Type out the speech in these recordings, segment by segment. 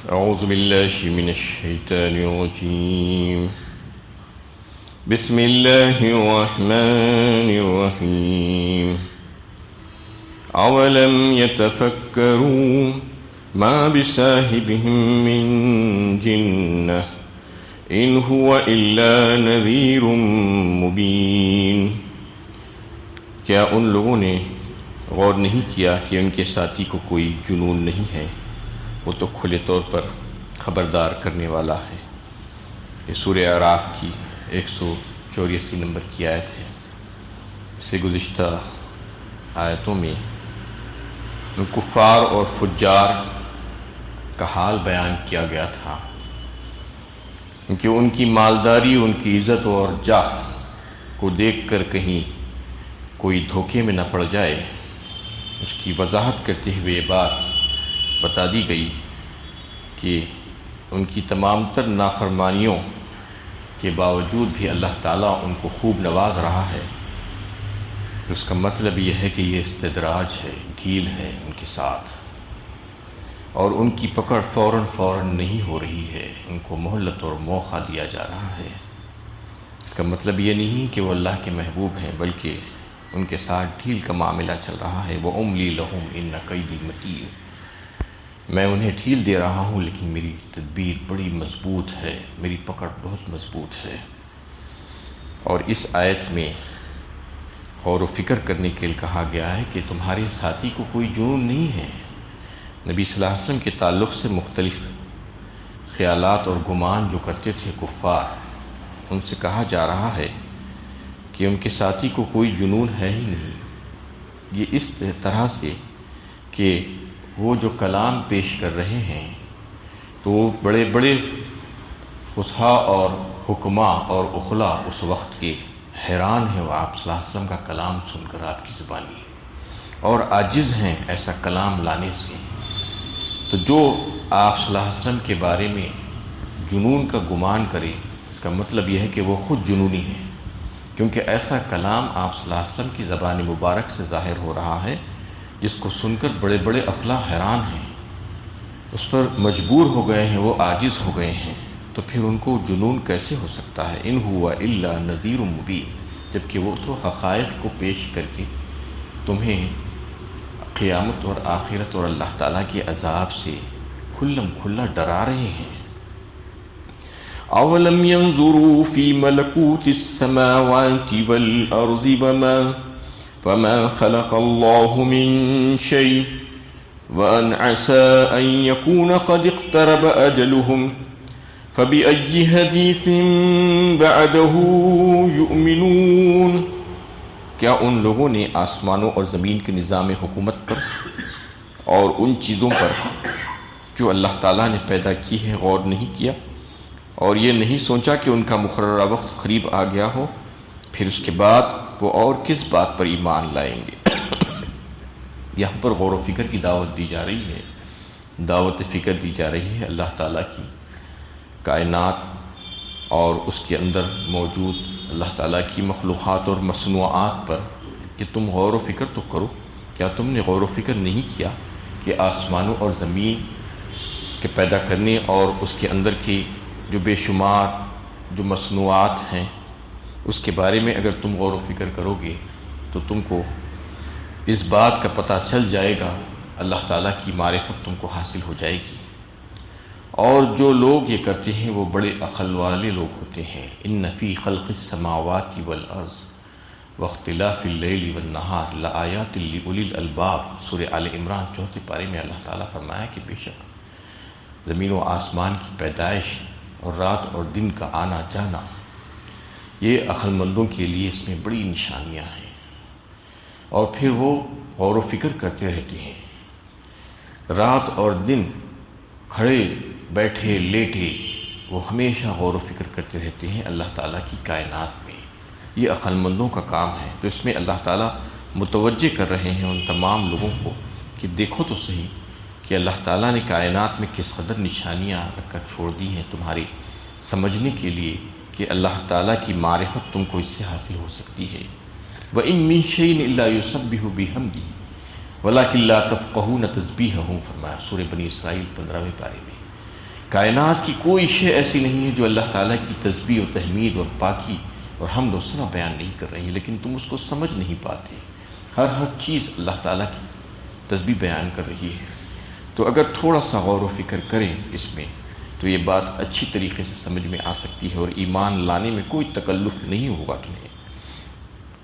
أعوذ بالله من الشيطان الرجيم بسم الله الرحمن الرحيم أولم يتفكروا ما بصاحبهم من جنة إن هو إلا نذير مبين۔ کیا ان لوگوں نے غور نہیں کیا کہ ان کے ساتھی کو کوئی جنون نہیں ہے، وہ تو کھلے طور پر خبردار کرنے والا ہے۔ یہ سورہ اعراف کی 184 نمبر کی آیت ہے۔ اس سے گزشتہ آیتوں میں ان کفار اور فجار کا حال بیان کیا گیا تھا، کیونکہ ان کی مالداری، ان کی عزت اور جاہ کو دیکھ کر کہیں کوئی دھوکے میں نہ پڑ جائے، اس کی وضاحت کرتے ہوئے یہ بات بتا دی گئی کہ ان کی تمام تر نافرمانیوں کے باوجود بھی اللہ تعالیٰ ان کو خوب نواز رہا ہے۔ اس کا مطلب یہ ہے کہ یہ استدراج ہے، ڈھیل ہے ان کے ساتھ، اور ان کی پکڑ فوراً نہیں ہو رہی ہے، ان کو مہلت اور موقع دیا جا رہا ہے۔ اس کا مطلب یہ نہیں کہ وہ اللہ کے محبوب ہیں، بلکہ ان کے ساتھ ڈھیل کا معاملہ چل رہا ہے۔ وَأُمْلِي لَهُمْ إِنَّ كَيْدِي مَتِينٌ، میں انہیں ڈھیل دے رہا ہوں لیکن میری تدبیر بڑی مضبوط ہے، میری پکڑ بہت مضبوط ہے۔ اور اس آیت میں غور و فکر کرنے کے لیے کہا گیا ہے کہ تمہارے ساتھی کو کوئی جنون نہیں ہے۔ نبی صلی اللہ علیہ وسلم کے تعلق سے مختلف خیالات اور گمان جو کرتے تھے کفار، ان سے کہا جا رہا ہے کہ ان کے ساتھی کو کوئی جنون ہے ہی نہیں۔ یہ اس طرح سے کہ وہ جو کلام پیش کر رہے ہیں تو بڑے بڑے فصحاء اور حکماء اور عقلاء اس وقت کے حیران ہیں وہ آپ صلی اللہ علیہ وسلم کا کلام سن کر، آپ کی زبانی، اور عاجز ہیں ایسا کلام لانے سے۔ تو جو آپ صلی اللہ علیہ وسلم کے بارے میں جنون کا گمان کرے، اس کا مطلب یہ ہے کہ وہ خود جنونی ہے، کیونکہ ایسا کلام آپ صلی اللہ علیہ وسلم کی زبان مبارک سے ظاہر ہو رہا ہے جس کو سن کر بڑے بڑے افلاح حیران ہیں، اس پر مجبور ہو گئے ہیں، وہ عاجز ہو گئے ہیں، تو پھر ان کو جنون کیسے ہو سکتا ہے؟ ان ہوا الا نذیر مبین، جبکہ وہ تو حقائق کو پیش کر کے تمہیں قیامت اور آخرت اور اللہ تعالیٰ کے عذاب سے کھلم کھلا ڈرا رہے ہیں۔ اولم ينظروا في ملكوت السماوات والارض فما خلق الله من شيء وان عسى ان يكون قد اقترب اجلهم فبأي حديث بعده يؤمنون۔ کیا ان لوگوں نے آسمانوں اور زمین کے نظام حکومت پر اور ان چیزوں پر جو اللہ تعالیٰ نے پیدا کی ہے غور نہیں کیا، اور یہ نہیں سوچا کہ ان کا مقررہ وقت قریب آ گیا ہو؟ پھر اس کے بعد وہ اور کس بات پر ایمان لائیں گے؟ یہاں پر غور و فکر کی دعوت دی جا رہی ہے، دعوت فکر دی جا رہی ہے اللہ تعالیٰ کی کائنات اور اس کے اندر موجود اللہ تعالیٰ کی مخلوقات اور مصنوعات پر کہ تم غور و فکر تو کرو۔ کیا تم نے غور و فکر نہیں کیا کہ آسمانوں اور زمین کے پیدا کرنے اور اس کے اندر کی جو بے شمار جو مصنوعات ہیں اس کے بارے میں اگر تم غور و فکر کرو گے تو تم کو اس بات کا پتہ چل جائے گا، اللہ تعالیٰ کی معرفت تم کو حاصل ہو جائے گی۔ اور جو لوگ یہ کرتے ہیں وہ بڑے عقل والے لوگ ہوتے ہیں۔ ان فی خلق السماوات والارض واختلاف اللیل والنہار لآیات لأولی الالباب، سورہ آل عمران 4 پارے میں اللہ تعالیٰ فرمایا کہ بے شک زمین و آسمان کی پیدائش اور رات اور دن کا آنا جانا، یہ عقل مندوں کے لیے اس میں بڑی نشانیاں ہیں۔ اور پھر وہ غور و فکر کرتے رہتے ہیں، رات اور دن کھڑے بیٹھے لیٹے وہ ہمیشہ غور و فکر کرتے رہتے ہیں اللہ تعالیٰ کی کائنات میں۔ یہ عقل مندوں کا کام ہے۔ تو اس میں اللہ تعالیٰ متوجہ کر رہے ہیں ان تمام لوگوں کو کہ دیکھو تو صحیح کہ اللہ تعالیٰ نے کائنات میں کس قدر نشانیاں رکھ کر چھوڑ دی ہیں تمہاری سمجھنے کے لیے کہ اللہ تعالیٰ کی معرفت تم کو اس سے حاصل ہو سکتی ہے۔ وَإِن مِّن شَيْءٍ إِلَّا يُسَبِّحُ بِحَمْدِهِ وَلَٰكِن لَّا تَفْقَهُونَ تَسْبِيحَهُمْ، فرمایا سورہ بنی اسرائیل 15ویں پارے میں کائنات کی کوئی شے ایسی نہیں ہے جو اللہ تعالیٰ کی تسبیح و تحمید اور پاکی اور حمد و ثنا بیان نہیں کر رہی ہے، لیکن تم اس کو سمجھ نہیں پاتے۔ ہر چیز اللہ تعالیٰ کی تسبیح بیان کر رہی ہے۔ تو اگر تھوڑا سا غور و فکر کریں اس میں تو یہ بات اچھی طریقے سے سمجھ میں آ سکتی ہے، اور ایمان لانے میں کوئی تکلف نہیں ہوگا تمہیں۔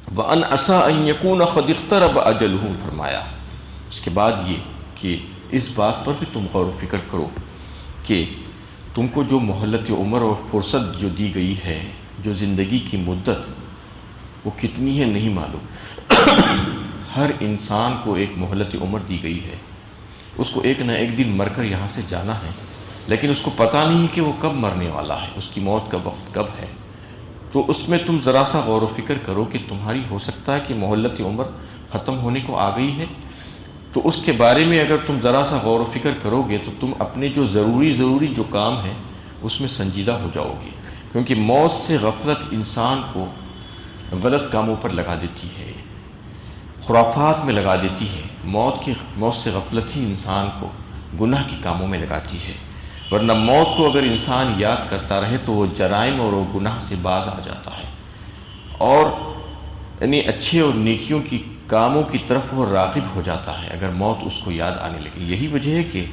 وَأَنْ عَسَىٰ أَن يَكُونَ قَدِ اقْتَرَبَ أَجَلُهُمْ فرمایا۔ اس کے بعد یہ کہ اس بات پر بھی تم غور و فکر کرو کہ تم کو جو مہلت عمر اور فرصت جو دی گئی ہے، جو زندگی کی مدت وہ کتنی ہے نہیں معلوم۔ ہر انسان کو ایک مہلت عمر دی گئی ہے، اس کو ایک نہ ایک دن مر کر یہاں سے جانا ہے، لیکن اس کو پتہ نہیں کہ وہ کب مرنے والا ہے، اس کی موت کا وقت کب ہے۔ تو اس میں تم ذرا سا غور و فکر کرو کہ تمہاری ہو سکتا ہے کہ مہلت عمر ختم ہونے کو آ گئی ہے، تو اس کے بارے میں اگر تم ذرا سا غور و فکر کرو گے تو تم اپنے جو ضروری جو کام ہیں اس میں سنجیدہ ہو جاؤ گے، کیونکہ موت سے غفلت انسان کو غلط کاموں پر لگا دیتی ہے، خرافات میں لگا دیتی ہے۔ موت سے غفلت ہی انسان کو گناہ کے کاموں میں لگاتی ہے، ورنہ موت کو اگر انسان یاد کرتا رہے تو وہ جرائم اور وہ گناہ سے باز آ جاتا ہے، اور یعنی اچھے اور نیکیوں کی کاموں کی طرف وہ راغب ہو جاتا ہے اگر موت اس کو یاد آنے لگے۔ یہی وجہ ہے کہ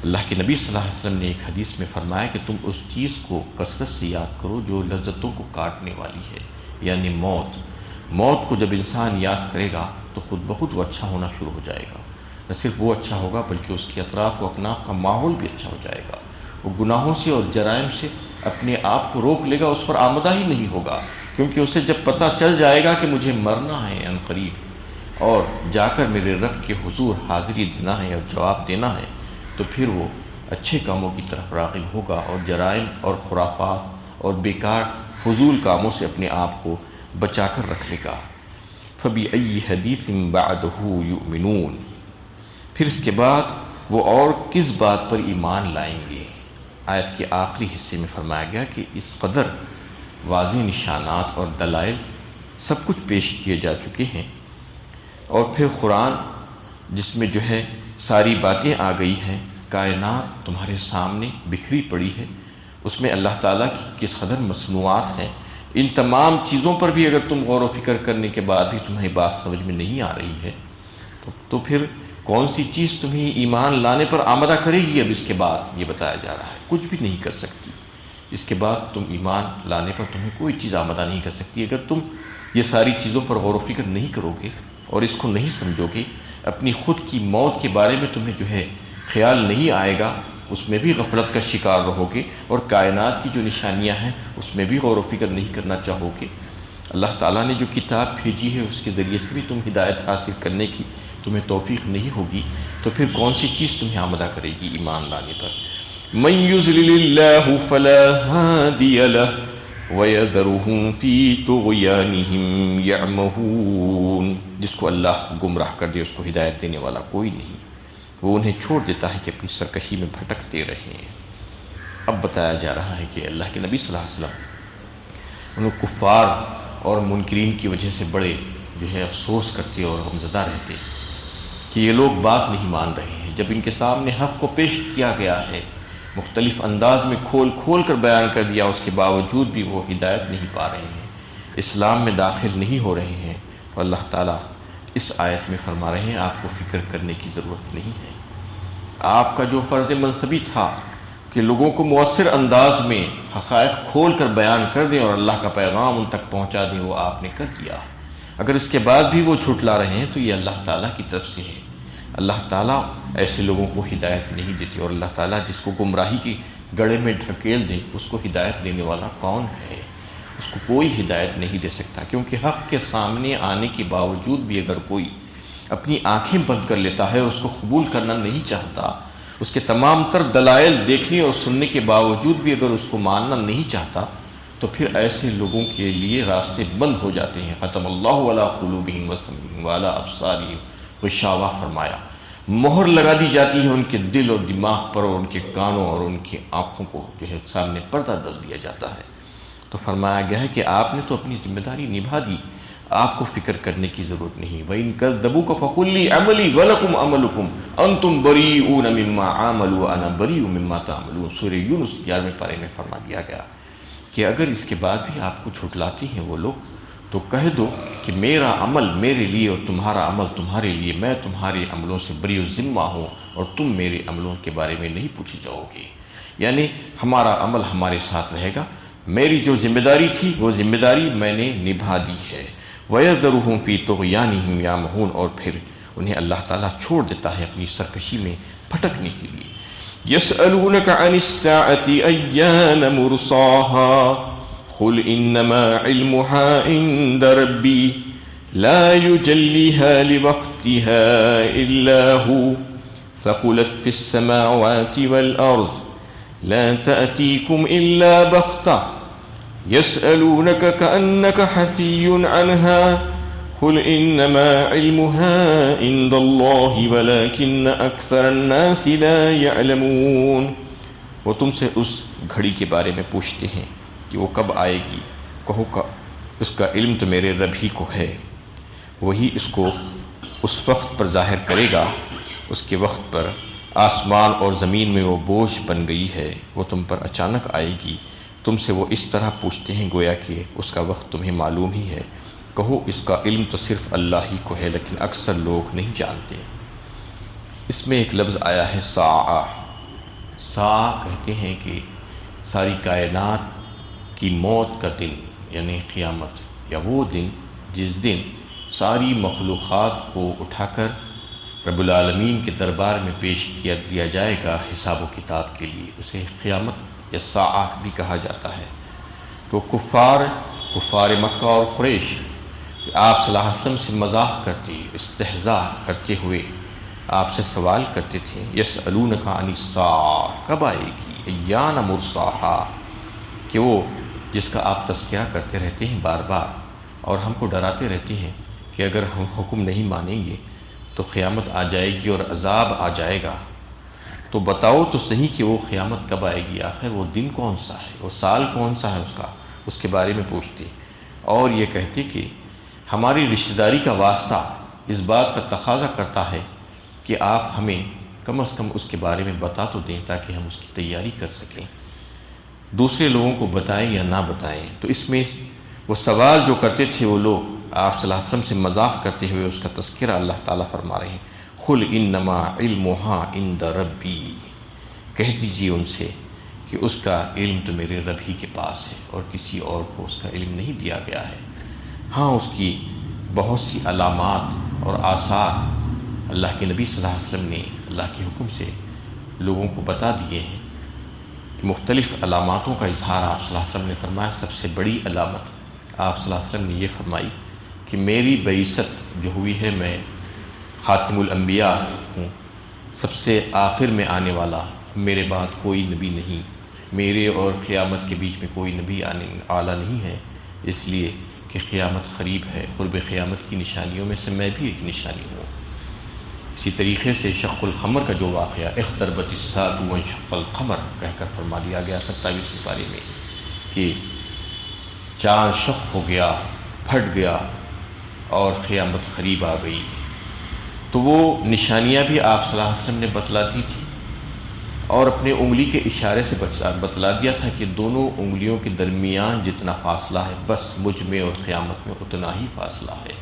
اللہ کے نبی صلی اللہ علیہ وسلم نے ایک حدیث میں فرمایا کہ تم اس چیز کو کثرت سے یاد کرو جو لذتوں کو کاٹنے والی ہے، یعنی موت کو جب انسان یاد کرے گا تو خود بخود وہ اچھا ہونا شروع ہو جائے گا۔ نہ صرف وہ اچھا ہوگا بلکہ اس کے اطراف و اکناف کا ماحول بھی اچھا ہو جائے گا۔ وہ گناہوں سے اور جرائم سے اپنے آپ کو روک لے گا، اس پر آمدہ ہی نہیں ہوگا، کیونکہ اسے جب پتہ چل جائے گا کہ مجھے مرنا ہے ان قریب اور جا کر میرے رب کے حضور حاضری دینا ہے اور جواب دینا ہے، تو پھر وہ اچھے کاموں کی طرف راغب ہوگا اور جرائم اور خرافات اور بیکار فضول کاموں سے اپنے آپ کو بچا کر رکھ لے گا۔ فَبِأَيِّ حَدِيثٍ بَعْدَهُ يُؤْمِنُونَ، پھر اس کے بعد وہ اور کس بات پر ایمان لائیں گے۔ آیت کے آخری حصے میں فرمایا گیا کہ اس قدر واضح نشانات اور دلائل سب کچھ پیش کیے جا چکے ہیں، اور پھر قرآن جس میں جو ہے ساری باتیں آ گئی ہیں، کائنات تمہارے سامنے بکھری پڑی ہے، اس میں اللہ تعالیٰ کی کس قدر مصنوعات ہیں، ان تمام چیزوں پر بھی اگر تم غور و فکر کرنے کے بعد بھی تمہیں بات سمجھ میں نہیں آ رہی ہے تو پھر کون سی چیز تمہیں ایمان لانے پر آمدہ کرے گی؟ اب اس کے بعد یہ بتایا جا رہا ہے کچھ بھی نہیں کر سکتی۔ اس کے بعد تم ایمان لانے پر تمہیں کوئی چیز آمدہ نہیں کر سکتی اگر تم یہ ساری چیزوں پر غور و فکر نہیں کرو گے اور اس کو نہیں سمجھو گے۔ اپنی خود کی موت کے بارے میں تمہیں جو ہے خیال نہیں آئے گا، اس میں بھی غفلت کا شکار رہو گے، اور کائنات کی جو نشانیاں ہیں اس میں بھی غور و فکر نہیں کرنا چاہو گے۔ اللہ تعالیٰ نے جو کتاب بھیجی ہے اس کے ذریعے سے بھی تم ہدایت حاصل کرنے کی تمہیں توفیق نہیں ہوگی، تو پھر کون سی چیز تمہیں آمدہ کرے گی ایمان لانے پر؟ مَن يُضْلِلِ اللَّهُ فَلَا هَادِيَ لَهُ وَيَذَرُهُمْ فِي طُغْيَانِهِمْ يَعْمَهُونَ، جس کو اللہ گمراہ کر دے اس کو ہدایت دینے والا کوئی نہیں، وہ انہیں چھوڑ دیتا ہے کہ اپنی سرکشی میں بھٹکتے رہیں۔ اب بتایا جا رہا ہے کہ اللہ کے نبی صلی اللہ علیہ وسلم ان کفار اور منکرین کی وجہ سے بڑے جو ہے افسوس کرتے اور غمزدہ رہتے کہ یہ لوگ بات نہیں مان رہے ہیں۔ جب ان کے سامنے حق کو پیش کیا گیا ہے، مختلف انداز میں کھول کر بیان کر دیا، اس کے باوجود بھی وہ ہدایت نہیں پا رہے ہیں، اسلام میں داخل نہیں ہو رہے ہیں، تو اللہ تعالیٰ اس آیت میں فرما رہے ہیں آپ کو فکر کرنے کی ضرورت نہیں ہے۔ آپ کا جو فرض منصبی تھا کہ لوگوں کو مؤثر انداز میں حقائق کھول کر بیان کر دیں اور اللہ کا پیغام ان تک پہنچا دیں، وہ آپ نے کر دیا۔ اگر اس کے بعد بھی وہ جھٹلا رہے ہیں تو یہ اللہ تعالیٰ کی طرف سے ہے۔ اللہ تعالیٰ ایسے لوگوں کو ہدایت نہیں دیتے، اور اللہ تعالیٰ جس کو گمراہی کی گڑھے میں ڈھکیل دے اس کو ہدایت دینے والا کون ہے؟ اس کو کوئی ہدایت نہیں دے سکتا، کیونکہ حق کے سامنے آنے کے باوجود بھی اگر کوئی اپنی آنکھیں بند کر لیتا ہے اور اس کو قبول کرنا نہیں چاہتا، اس کے تمام تر دلائل دیکھنے اور سننے کے باوجود بھی اگر اس کو ماننا نہیں چاہتا، تو پھر ایسے لوگوں کے لیے راستے بند ہو جاتے ہیں۔ ختم اللہ علی قلوبہم وسمعہم وعلی ابصارہم غشاوہ فرمایا، مہر لگا دی جاتی ہے ان کے دل اور دماغ پر، اور ان کے کانوں اور ان کی آنکھوں کو جو ہے سامنے پردہ ڈال دیا جاتا ہے۔ تو فرمایا گیا ہے کہ آپ نے تو اپنی ذمہ داری نبھا دی، آپ کو فکر کرنے کی ضرورت نہیں. وَإِن كَذَّبُوكَ فَقُل لِّي عَمَلِي وَلَكُمْ عَمَلُكُمْ أَنْتُمْ بَرِيئُونَ مِمَّا عَمَلُوا وَأَنَا بَرِيءٌ مِمَّا تَعْمَلُونَ. سورہ یونس 11ویں پارے میں فرما دیا گیا کہ اگر اس کے بعد بھی آپ کو جھٹلاتے ہیں وہ لوگ تو کہہ دو کہ میرا عمل میرے لیے اور تمہارا عمل تمہارے لیے، میں تمہارے عملوں سے بری الذمہ ہوں اور تم میرے عملوں کے بارے میں نہیں پوچھے جاؤ گے. یعنی ہمارا عمل ہمارے ساتھ رہے گا، میری جو ذمہ داری تھی وہ ذمہ داری میں نے نبھا دی ہے. وَيَذَرُهُمْ فِي طُغْيَانِهِمْ يَعْمَهُونَ. اور پھر انہیں اللہ تعالیٰ چھوڑ دیتا ہے اپنی سرکشی میں پھٹکنے کے لیے. يَسْأَلُونَكَ عَنِ السَّاعَةِ أَيَّانَ مُرْسَاهَا قُلْ إِنَّمَا عِلْمُهَا عِندَ رَبِّي لَا يُجَلِّيهَا لِوَقْتِهَا إِلَّا هُوَ ثَقُلَتْ فِي السَّمَاوَاتِ وَالْأَرْضِ لَا تَأْتِيكُمْ إِلَّا بَغْتَةً يَسْأَلُونَكَ كَأَنَّكَ حَفِيٌّ عَنْهَا قُلْ إِنَّمَا عِلْمُهَا عِندَ اللَّهِ وَلَكِنَّ أَكْثَرَ النَّاسِ لَا يَعْلَمُونَ. وہ تم سے اس گھڑی کے بارے میں پوچھتے ہیں کہ وہ کب آئے گی. کہو اس کا علم تو میرے رب ہی کو ہے، وہی اس کو اس وقت پر ظاہر کرے گا اس کے وقت پر. آسمان اور زمین میں وہ بوجھ بن گئی ہے، وہ تم پر اچانک آئے گی. تم سے وہ اس طرح پوچھتے ہیں گویا کہ اس کا وقت تمہیں معلوم ہی ہے. کہو اس کا علم تو صرف اللہ ہی کو ہے لیکن اکثر لوگ نہیں جانتے. اس میں ایک لفظ آیا ہے ساعہ. ساعہ کہتے ہیں کہ ساری کائنات کی موت کا دن یعنی قیامت، یا وہ دن جس دن ساری مخلوقات کو اٹھا کر رب العالمین کے دربار میں پیش کیا دیا جائے گا حساب و کتاب کے لیے. اسے قیامت یا ساعہ بھی کہا جاتا ہے. تو کفار مکہ اور قریش آپ صلی اللہ علیہ وسلم سے مزاح کرتے، استہزاء کرتے ہوئے آپ سے سوال کرتے تھے. یسألونک عن الساعہ، کب آئے گی، ایان مرساہا، کہ وہ جس کا آپ تذکرہ کرتے رہتے ہیں بار بار اور ہم کو ڈراتے رہتے ہیں کہ اگر ہم حکم نہیں مانیں گے تو قیامت آ جائے گی اور عذاب آ جائے گا. تو بتاؤ تو صحیح کہ وہ قیامت کب آئے گی، آخر وہ دن کون سا ہے، وہ سال کون سا ہے اس کے بارے میں پوچھتے. اور یہ کہتے کہ ہماری رشتہ داری کا واسطہ اس بات کا تقاضا کرتا ہے کہ آپ ہمیں کم از کم اس کے بارے میں بتا تو دیں تاکہ ہم اس کی تیاری کر سکیں، دوسرے لوگوں کو بتائیں یا نہ بتائیں. تو اس میں وہ سوال جو کرتے تھے وہ لوگ آپ صلی اللہ علیہ وسلم سے مذاق کرتے ہوئے اس کا تذکرہ اللہ تعالیٰ فرما رہے ہیں. قُلْ إِنَّمَا عِلْمُهَا عِندَ رَبِّي، کہہ دیجیے ان سے کہ اس کا علم تو میرے رب ہی کے پاس ہے اور کسی اور کو اس کا علم نہیں دیا گیا ہے. ہاں اس کی بہت سی علامات اور آثار اللہ کے نبی صلی اللہ علیہ وسلم نے اللہ کے حکم سے لوگوں کو بتا دیے ہیں. مختلف علاماتوں کا اظہار آپ صلی اللہ علیہ وسلم نے فرمایا. سب سے بڑی علامت آپ صلی اللہ علیہ وسلم نے یہ فرمائی کہ میری بعثت جو ہوئی ہے، میں خاتم الانبیاء ہوں، سب سے آخر میں آنے والا، میرے بعد کوئی نبی نہیں، میرے اور قیامت کے بیچ میں کوئی نبی اعلیٰ نہیں ہے، اس لیے کہ قیامت قریب ہے. قرب قیامت کی نشانیوں میں سے میں بھی ایک نشانی ہوں. اسی طریقے سے شق القمر کا جو واقعہ اقتربت الساعۃ وانشق القمر کہہ کر فرما دیا گیا 27ویں پارے میں کہ چاند شق ہو گیا، پھٹ گیا اور قیامت قریب آ گئی. تو وہ نشانیاں بھی آپ صلی اللہ علیہ وسلم نے بتلا دی تھی اور اپنے انگلی کے اشارے سے بتلا دیا تھا کہ دونوں انگلیوں کے درمیان جتنا فاصلہ ہے بس مجھ میں اور قیامت میں اتنا ہی فاصلہ ہے.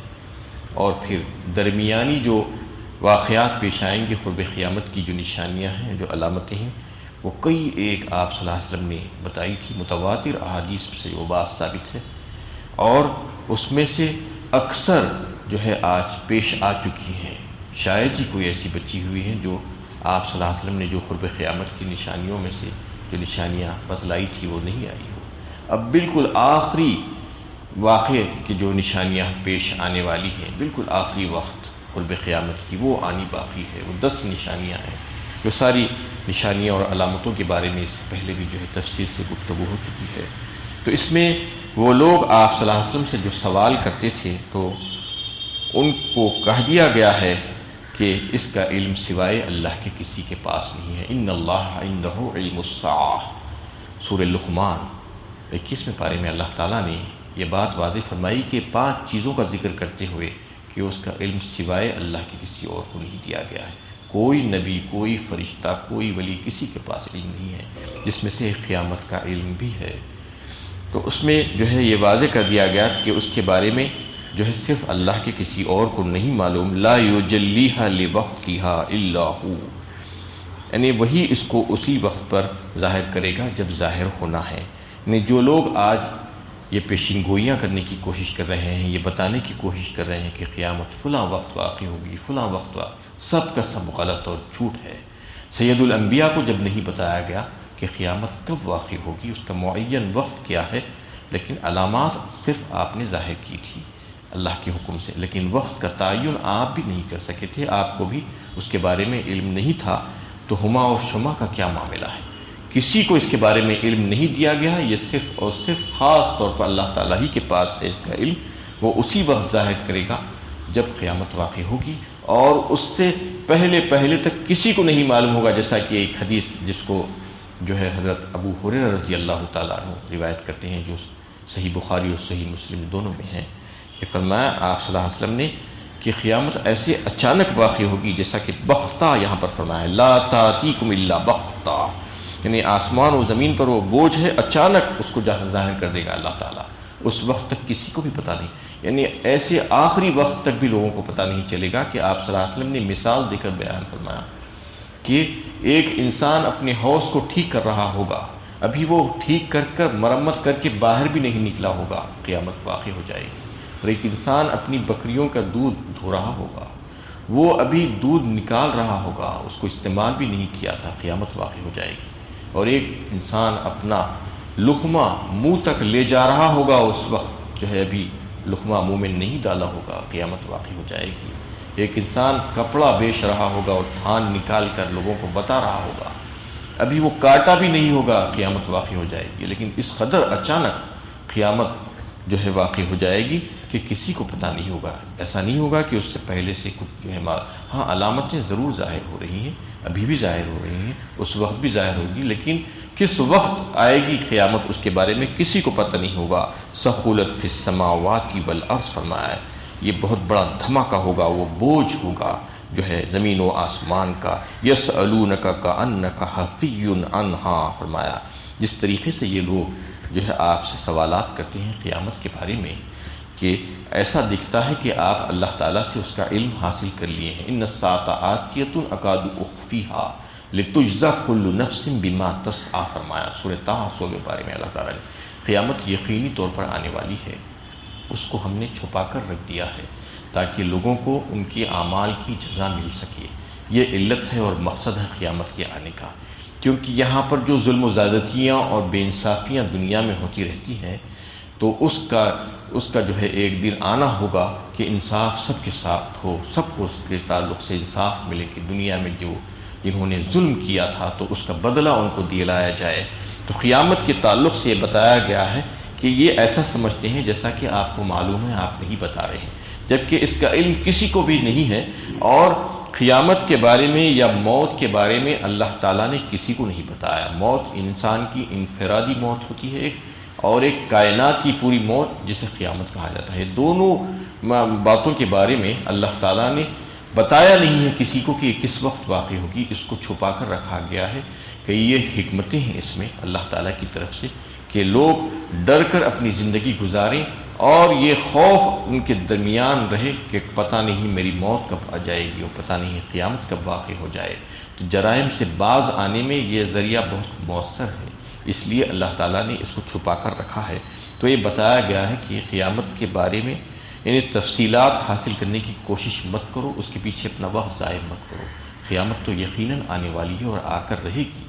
اور پھر درمیانی جو واقعات پیش آئیں گے قرب قیامت کی جو نشانیاں ہیں، جو علامتیں ہیں، وہ کئی ایک آپ صلی اللہ علیہ وسلم نے بتائی تھی. متواتر احادیث سے وہ بات ثابت ہے اور اس میں سے اکثر جو ہے آج پیش آ چکی ہیں. شاید ہی کوئی ایسی بچی ہوئی ہیں جو آپ صلی اللہ علیہ وسلم نے جو قرب قیامت کی نشانیوں میں سے جو نشانیاں بتلائی تھی وہ نہیں آئی ہو. اب بالکل آخری واقعے کی جو نشانیاں پیش آنے والی ہیں، بالکل آخری وقت قرب قیامت کی، وہ آنی باقی ہے. وہ 10 نشانیاں ہیں جو ساری نشانیاں اور علامتوں کے بارے میں اس سے پہلے بھی جو ہے تفصیل سے گفتگو ہو چکی ہے. تو اس میں وہ لوگ آپ صلی اللہ علیہ وسلم سے جو سوال کرتے تھے تو ان کو کہہ دیا گیا ہے کہ اس کا علم سوائے اللہ کے کسی کے پاس نہیں ہے. ان اللہ عنده علم الساعہ، سورہ لقمان 21ویں پارے میں اللہ تعالیٰ نے یہ بات واضح فرمائی کہ 5 چیزوں کا ذکر کرتے ہوئے کہ اس کا علم سوائے اللہ کے کسی اور کو نہیں دیا گیا ہے. کوئی نبی، کوئی فرشتہ، کوئی ولی، کسی کے پاس علم نہیں ہے، جس میں سے قیامت کا علم بھی ہے. تو اس میں جو ہے یہ واضح کر دیا گیا کہ اس کے بارے میں جو ہے صرف اللہ کے کسی اور کو نہیں معلوم. لا یجلیھا لوقتھا الا ہو، یعنی وہی اس کو اسی وقت پر ظاہر کرے گا جب ظاہر ہونا ہے. یعنی جو لوگ آج یہ پیشین گوئیاں کرنے کی کوشش کر رہے ہیں، یہ بتانے کی کوشش کر رہے ہیں کہ قیامت فلاں وقت واقع ہوگی، فلاں وقت سب کا سب غلط اور جھوٹ ہے. سید الانبیاء کو جب نہیں بتایا گیا کہ قیامت کب واقع ہوگی، اس کا معین وقت کیا ہے، لیکن علامات صرف آپ نے ظاہر کی تھی اللہ کے حکم سے، لیکن وقت کا تعین آپ بھی نہیں کر سکے تھے، آپ کو بھی اس کے بارے میں علم نہیں تھا. تو ہما اور شما کا کیا معاملہ ہے؟ کسی کو اس کے بارے میں علم نہیں دیا گیا. یہ صرف اور صرف خاص طور پر اللہ تعالیٰ ہی کے پاس ہے اس کا علم. وہ اسی وقت ظاہر کرے گا جب قیامت واقع ہوگی، اور اس سے پہلے تک کسی کو نہیں معلوم ہوگا. جیسا کہ ایک حدیث جس کو جو ہے حضرت ابو ہریرہ رضی اللہ تعالیٰ عنہ روایت کرتے ہیں، جو صحیح بخاری اور صحیح مسلم دونوں میں ہیں، کہ فرمایا آپ صلی اللہ علیہ وسلم نے کہ قیامت ایسے اچانک واقع ہوگی جیسا کہ بغتہ یہاں پر فرمایا لا تاتیکم الا بغتہ، یعنی آسمان و زمین پر وہ بوجھ ہے، اچانک اس کو ظاہر کر دے گا اللہ تعالیٰ. اس وقت تک کسی کو بھی پتہ نہیں، یعنی ایسے آخری وقت تک بھی لوگوں کو پتہ نہیں چلے گا. کہ آپ صلی اللہ علیہ وسلم نے مثال دے کر بیان فرمایا کہ ایک انسان اپنے حوض کو ٹھیک کر رہا ہوگا، ابھی وہ ٹھیک کر مرمت کر کے باہر بھی نہیں نکلا ہوگا، قیامت واقع ہو جائے گی. اور ایک انسان اپنی بکریوں کا دودھ دھو رہا ہوگا، وہ ابھی دودھ نکال رہا ہوگا، اس کو استعمال بھی نہیں کیا تھا، قیامت واقع ہو جائے گی. اور ایک انسان اپنا لقمہ منہ تک لے جا رہا ہوگا، اس وقت جو ہے ابھی لقمہ منہ میں نہیں ڈالا ہوگا، قیامت واقع ہو جائے گی. ایک انسان کپڑا بیچ رہا ہوگا اور تھان نکال کر لوگوں کو بتا رہا ہوگا، ابھی وہ کاٹا بھی نہیں ہوگا، قیامت واقع ہو جائے گی. لیکن اس قدر اچانک قیامت جو ہے واقع ہو جائے گی کہ کسی کو پتہ نہیں ہوگا. ایسا نہیں ہوگا کہ اس سے پہلے سے کچھ جو ہے ہاں علامتیں ضرور ظاہر ہو رہی ہیں، ابھی بھی ظاہر ہو رہی ہیں، اس وقت بھی ظاہر ہوگی، لیکن کس وقت آئے گی قیامت اس کے بارے میں کسی کو پتہ نہیں ہوگا. ثقلت فی السماوات والارض فرمایا ہے، یہ بہت بڑا دھماکہ ہوگا، وہ بوجھ ہوگا جو ہے زمین و آسمان کا. یسألونک کأنک حفی عنہا فرمایا، جس طریقے سے یہ لوگ جو ہے آپ سے سوالات کرتے ہیں قیامت کے بارے میں، کہ ایسا دکھتا ہے کہ آپ اللہ تعالیٰ سے اس کا علم حاصل کر لیے ہیں. ان الساعۃ آتیۃ اکاد اخفیھا لتجزی کل نفس بما تسعی فرمایا. سورہ طٰہٰ کے بارے میں اللہ تعالیٰ نے قیامت یقینی طور پر آنے والی ہے، اس کو ہم نے چھپا کر رکھ دیا ہے تاکہ لوگوں کو ان کے اعمال کی جزا مل سکے. یہ علت ہے اور مقصد ہے قیامت کے آنے کا، کیونکہ یہاں پر جو ظلم و زیادتیاں اور بے انصافیاں دنیا میں ہوتی رہتی ہیں، تو اس کا جو ہے ایک دن آنا ہوگا کہ انصاف سب کے ساتھ ہو، سب کو اس کے تعلق سے انصاف ملے کہ دنیا میں جنہوں نے ظلم کیا تھا تو اس کا بدلہ ان کو دلایا جائے. تو قیامت کے تعلق سے یہ بتایا گیا ہے کہ یہ ایسا سمجھتے ہیں جیسا کہ آپ کو معلوم ہے، آپ نہیں بتا رہے ہیں، جبکہ اس کا علم کسی کو بھی نہیں ہے. اور قیامت کے بارے میں یا موت کے بارے میں اللہ تعالیٰ نے کسی کو نہیں بتایا. موت انسان کی انفرادی موت ہوتی ہے ایک، اور ایک کائنات کی پوری موت جسے قیامت کہا جاتا ہے. دونوں باتوں کے بارے میں اللہ تعالیٰ نے بتایا نہیں ہے کسی کو کہ کس وقت واقع ہوگی، اس کو چھپا کر رکھا گیا ہے. کہ یہ حکمتیں ہیں اس میں اللہ تعالیٰ کی طرف سے کہ لوگ ڈر کر اپنی زندگی گزاریں، اور یہ خوف ان کے درمیان رہے کہ پتہ نہیں میری موت کب آ جائے گی اور پتہ نہیں قیامت کب واقع ہو جائے. تو جرائم سے باز آنے میں یہ ذریعہ بہت مؤثر ہے، اس لیے اللہ تعالیٰ نے اس کو چھپا کر رکھا ہے. تو یہ بتایا گیا ہے کہ قیامت کے بارے میں یعنی تفصیلات حاصل کرنے کی کوشش مت کرو، اس کے پیچھے اپنا وقت ضائع مت کرو. قیامت تو یقیناً آنے والی ہے اور آ کر رہے گی.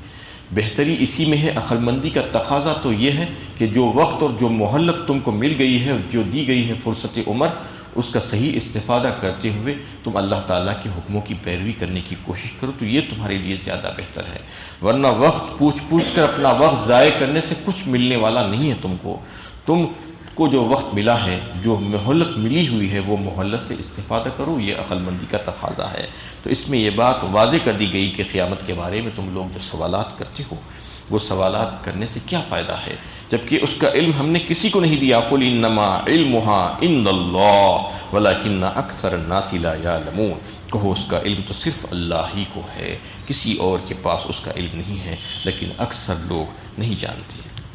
بہتری اسی میں ہے. عقل مندی کا تقاضا تو یہ ہے کہ جو وقت اور جو مہلت تم کو مل گئی ہے، جو دی گئی ہے فرصت عمر، اس کا صحیح استفادہ کرتے ہوئے تم اللہ تعالیٰ کے حکموں کی پیروی کرنے کی کوشش کرو، تو یہ تمہارے لیے زیادہ بہتر ہے. ورنہ وقت پوچھ کر اپنا وقت ضائع کرنے سے کچھ ملنے والا نہیں ہے تم کو. تم کو جو وقت ملا ہے، جو مہلت ملی ہوئی ہے، وہ مہلت سے استفادہ کرو، یہ عقل مندی کا تقاضا ہے۔ تو اس میں یہ بات واضح کر دی گئی کہ قیامت کے بارے میں تم لوگ جو سوالات کرتے ہو، وہ سوالات کرنے سے کیا فائدہ ہے، جبکہ اس کا علم ہم نے کسی کو نہیں دیا۔ قل انما علمها عند اللہ ولکن اکثر الناس لا یعلمون، کہو اس کا علم تو صرف اللہ ہی کو ہے، کسی اور کے پاس اس کا علم نہیں ہے، لیکن اکثر لوگ نہیں جانتے ہیں۔